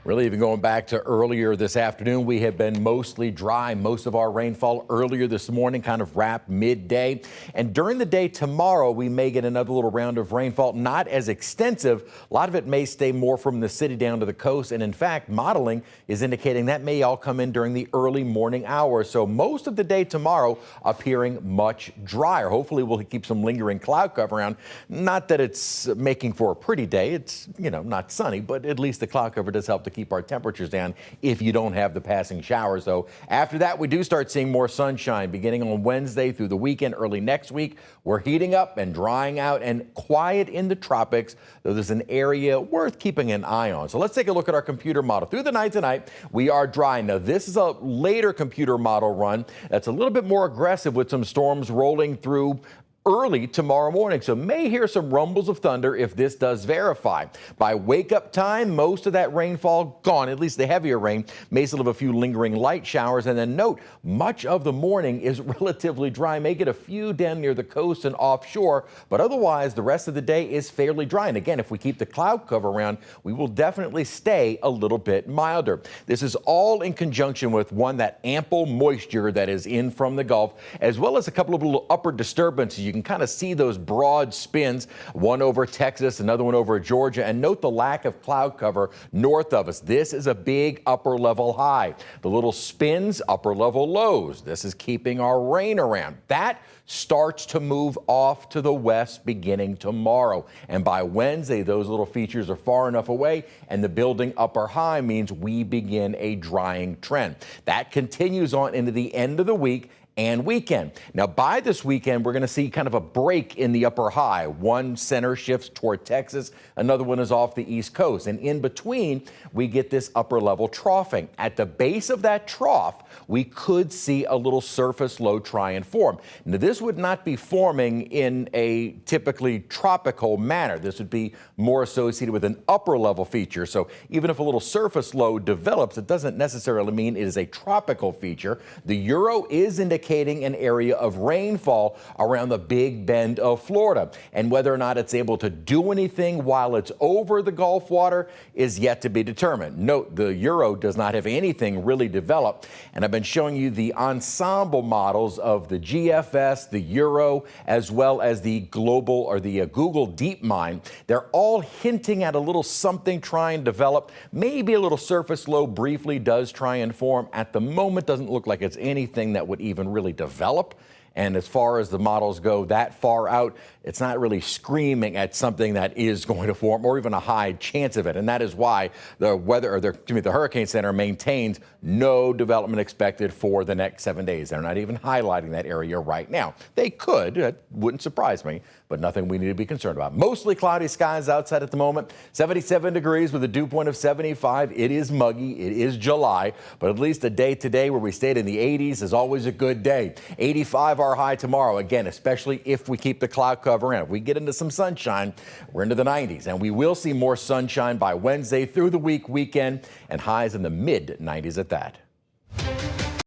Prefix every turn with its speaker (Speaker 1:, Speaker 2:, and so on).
Speaker 1: Really, even going back to earlier this afternoon, we have been mostly dry. Most of our rainfall earlier this morning kind of wrapped midday. And during the day tomorrow, we may get another little round of rainfall, not as extensive. A lot of it may stay more from the city down to the coast. And in fact, modeling is indicating that may all come in during the early morning hours. So most of the day tomorrow appearing much drier. Hopefully we'll keep some lingering cloud cover around. Not that it's making for a pretty day. It's, not sunny, but at least the cloud cover does help to keep our temperatures down if you don't have the passing showers, though. After that, we do start seeing more sunshine beginning on Wednesday through the weekend, early next week. We're heating up and drying out and quiet in the tropics, though there's an area worth keeping an eye on. So let's take a look at our computer model. Through the night tonight, we are dry. Now, this is a later computer model run that's a little bit more aggressive with some storms rolling through early tomorrow morning, so may hear some rumbles of thunder if this does verify. By wake up time, most of that rainfall gone, at least the heavier rain. May still have a few lingering light showers, and then note, much of the morning is relatively dry. May get a few down near the coast and offshore, but otherwise the rest of the day is fairly dry. And again, if we keep the cloud cover around, we will definitely stay a little bit milder. This is all in conjunction with that ample moisture that is in from the Gulf, as well as a couple of little upper disturbances. You can kind of see those broad spins, one over Texas, another one over Georgia, and note the lack of cloud cover north of us. This is a big upper level high. The little spins, upper level lows. This is keeping our rain around. That starts to move off to the west beginning tomorrow. And by Wednesday, those little features are far enough away, and the building upper high means we begin a drying trend. That continues on into the end of the week and weekend. Now, by this weekend, we're going to see kind of a break in the upper high. One center shifts toward Texas, another one is off the East Coast. And in between, we get this upper level troughing. At the base of that trough, we could see a little surface low try and form. Now, this would not be forming in a typically tropical manner. This would be more associated with an upper level feature. So even if a little surface low develops, it doesn't necessarily mean it is a tropical feature. The Euro is indicating an area of rainfall around the Big Bend of Florida. And whether or not it's able to do anything while it's over the Gulf water is yet to be determined. Note, the Euro does not have anything really developed. And I've been showing you the ensemble models of the GFS, the Euro, as well as the global or the Google DeepMind. They're all hinting at a little something trying to develop. Maybe a little surface low briefly does try and form. At the moment, doesn't look like it's anything that would even really develop. And as far as the models go that far out, it's not really screaming at something that is going to form or even a high chance of it. And that is why the Hurricane Center maintains no development expected for the next 7 days. They're not even highlighting that area right now. They could, it wouldn't surprise me, but nothing we need to be concerned about. Mostly cloudy skies outside at the moment, 77 degrees with a dew point of 75. It is muggy, it is July, but at least a day today where we stayed in the 80s is always a good day. 85 our high tomorrow, again, especially if we keep the cloud cover in. If we get into some sunshine, we're into the 90s, and we will see more sunshine by Wednesday through the weekend, and highs in the mid 90s at that.